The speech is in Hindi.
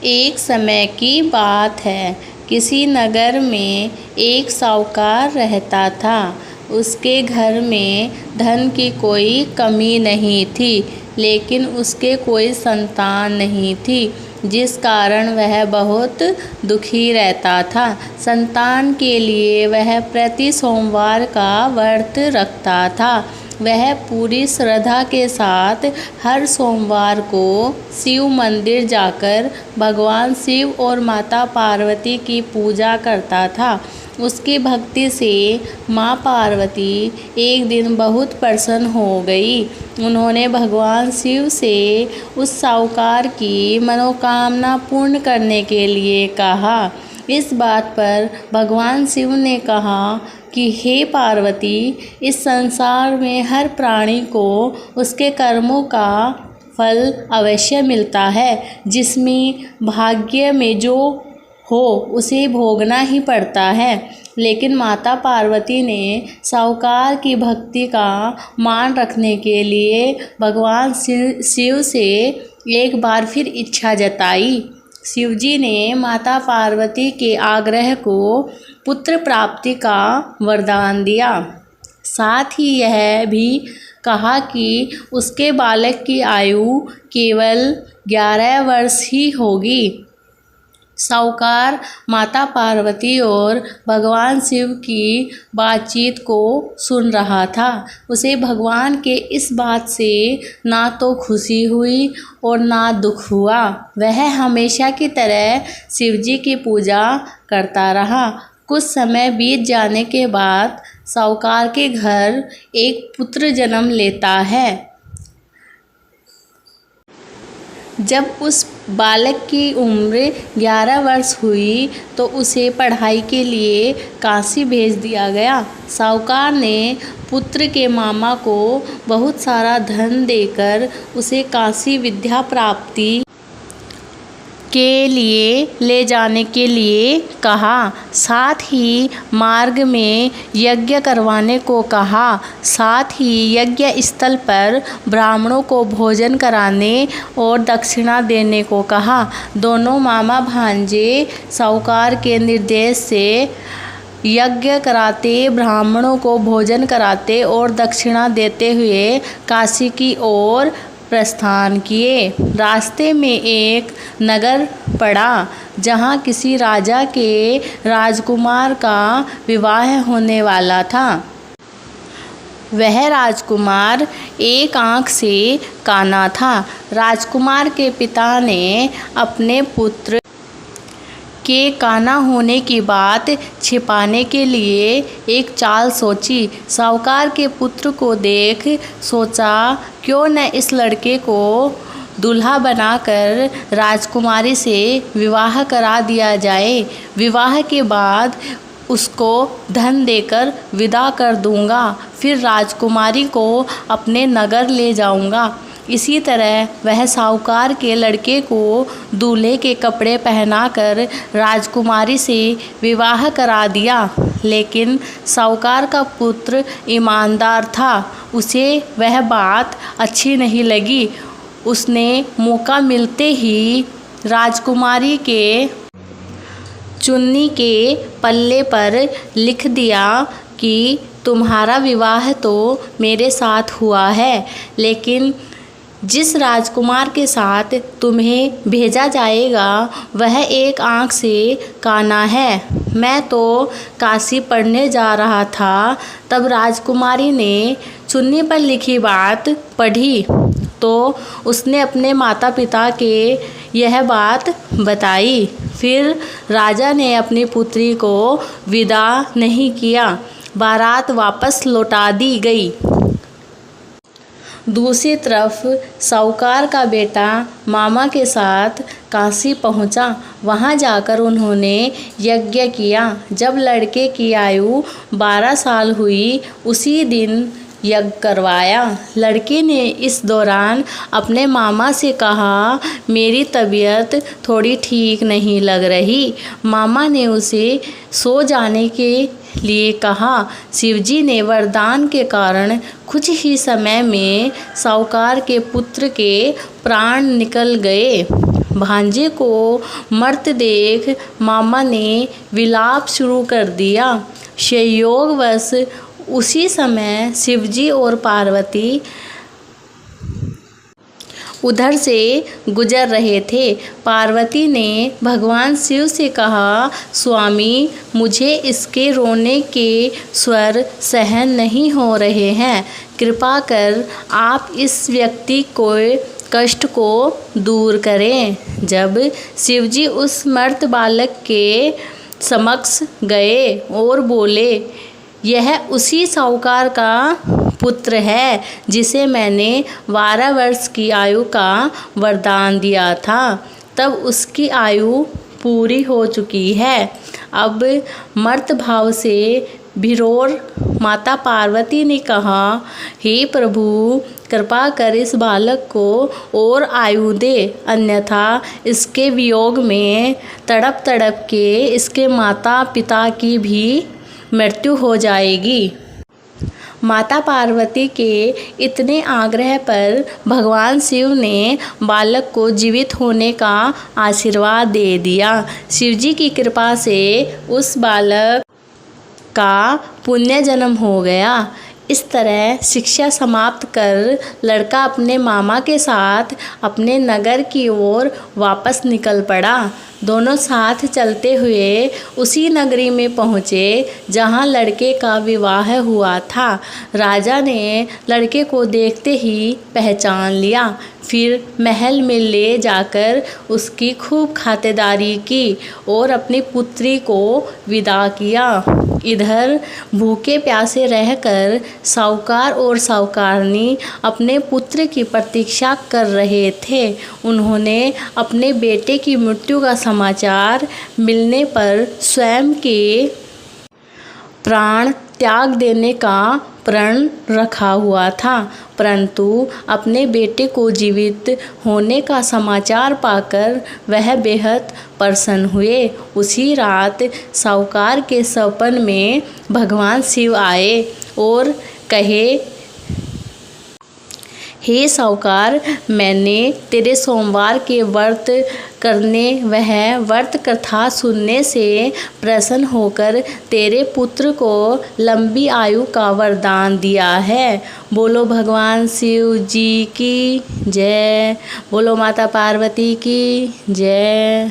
एक समय की बात है। किसी नगर में एक साहूकार रहता था। उसके घर में धन की कोई कमी नहीं थी, लेकिन उसके कोई संतान नहीं थी, जिस कारण वह बहुत दुखी रहता था। संतान के लिए वह प्रति सोमवार का व्रत रखता था। वह पूरी श्रद्धा के साथ हर सोमवार को शिव मंदिर जाकर भगवान शिव और माता पार्वती की पूजा करता था। उसकी भक्ति से माँ पार्वती एक दिन बहुत प्रसन्न हो गई। उन्होंने भगवान शिव से उस साहूकार की मनोकामना पूर्ण करने के लिए कहा। इस बात पर भगवान शिव ने कहा कि हे पार्वती, इस संसार में हर प्राणी को उसके कर्मों का फल अवश्य मिलता है। जिसमें भाग्य में जो हो उसे भोगना ही पड़ता है। लेकिन माता पार्वती ने साहूकार की भक्ति का मान रखने के लिए भगवान शिव से एक बार फिर इच्छा जताई। शिवजी ने माता पार्वती के आग्रह को पुत्र प्राप्ति का वरदान दिया। साथ ही यह भी कहा कि उसके बालक की आयु केवल 11 वर्ष ही होगी। साहूकार माता पार्वती और भगवान शिव की बातचीत को सुन रहा था। उसे भगवान के इस बात से ना तो खुशी हुई और ना दुख हुआ। वह हमेशा की तरह शिवजी की पूजा करता रहा। कुछ समय बीत जाने के बाद साहूकार के घर एक पुत्र जन्म लेता है। जब उस बालक की उम्र 11 वर्ष हुई तो उसे पढ़ाई के लिए काशी भेज दिया गया। साहूकार ने पुत्र के मामा को बहुत सारा धन देकर उसे काशी विद्या प्राप्ति के लिए ले जाने के लिए कहा। साथ ही मार्ग में यज्ञ करवाने को कहा। साथ ही यज्ञ स्थल पर ब्राह्मणों को भोजन कराने और दक्षिणा देने को कहा। दोनों मामा भांजे साहूकार के निर्देश से यज्ञ कराते, ब्राह्मणों को भोजन कराते और दक्षिणा देते हुए काशी की ओर प्रस्थान किए। रास्ते में एक नगर पड़ा जहाँ किसी राजा के राजकुमार का विवाह होने वाला था। वह राजकुमार एक आँख से काना था। राजकुमार के पिता ने अपने पुत्र के काना होने की बात छिपाने के लिए एक चाल सोची। साहूकार के पुत्र को देख सोचा, क्यों न इस लड़के को दूल्हा बनाकर राजकुमारी से विवाह करा दिया जाए। विवाह के बाद उसको धन देकर विदा कर दूंगा, फिर राजकुमारी को अपने नगर ले जाऊंगा। इसी तरह वह साहूकार के लड़के को दूल्हे के कपड़े पहनाकर राजकुमारी से विवाह करा दिया। लेकिन साहूकार का पुत्र ईमानदार था। उसे वह बात अच्छी नहीं लगी। उसने मौका मिलते ही राजकुमारी के चुन्नी के पल्ले पर लिख दिया कि तुम्हारा विवाह तो मेरे साथ हुआ है, लेकिन जिस राजकुमार के साथ तुम्हें भेजा जाएगा वह एक आँख से काना है। मैं तो काशी पढ़ने जा रहा था, तब राजकुमारी ने चुन्नी पर लिखी बात पढ़ी तो उसने अपने माता पिता के यह बात बताई। फिर राजा ने अपनी पुत्री को विदा नहीं किया। बारात वापस लौटा दी गई। दूसरी तरफ साहूकार का बेटा मामा के साथ काशी पहुंचा। वहां जाकर उन्होंने यज्ञ किया। जब लड़के की आयु 12 साल हुई, उसी दिन यज्ञ करवाया। लड़के ने इस दौरान अपने मामा से कहा, मेरी तबीयत थोड़ी ठीक नहीं लग रही। मामा ने उसे सो जाने के लिए कहा। शिवजी ने वरदान के कारण कुछ ही समय में साहूकार के पुत्र के प्राण निकल गए। भांजे को मरत देख मामा ने विलाप शुरू कर दिया। संयोगवश उसी समय शिवजी और पार्वती उधर से गुजर रहे थे। पार्वती ने भगवान शिव से कहा, स्वामी, मुझे इसके रोने के स्वर सहन नहीं हो रहे हैं। कृपा कर आप इस व्यक्ति को कष्ट को दूर करें। जब शिवजी उस मर्त बालक के समक्ष गए और बोले, यह उसी साहूकार का पुत्र है जिसे मैंने 12 वर्ष की आयु का वरदान दिया था। तब उसकी आयु पूरी हो चुकी है। अब मर्त भाव से विरोर माता पार्वती ने कहा, हे प्रभु, कृपा कर इस बालक को और आयु दे, अन्यथा इसके वियोग में तड़प तड़प के इसके माता पिता की भी मृत्यु हो जाएगी। माता पार्वती के इतने आग्रह पर भगवान शिव ने बालक को जीवित होने का आशीर्वाद दे दिया। शिवजी की कृपा से उस बालक का पुण्य जन्म हो गया। इस तरह शिक्षा समाप्त कर लड़का अपने मामा के साथ अपने नगर की ओर वापस निकल पड़ा। दोनों साथ चलते हुए उसी नगरी में पहुँचे जहाँ लड़के का विवाह हुआ था। राजा ने लड़के को देखते ही पहचान लिया। फिर महल में ले जाकर उसकी खूब खातिरदारी की और अपनी पुत्री को विदा किया। इधर भूखे प्यासे रहकर साहूकार और साहूकारनी अपने पुत्र की प्रतीक्षा कर रहे थे। उन्होंने अपने बेटे की मृत्यु का समाचार मिलने पर स्वयं के प्राण त्याग देने का प्रण रखा हुआ था, परंतु अपने बेटे को जीवित होने का समाचार पाकर वह बेहद प्रसन्न हुए। उसी रात साहूकार के सपन में भगवान शिव आए और कहे, हे साहूकार, मैंने तेरे सोमवार के व्रत करने वह व्रत कथा सुनने से प्रसन्न होकर तेरे पुत्र को लंबी आयु का वरदान दिया है। बोलो भगवान शिव जी की जय। बोलो माता पार्वती की जय।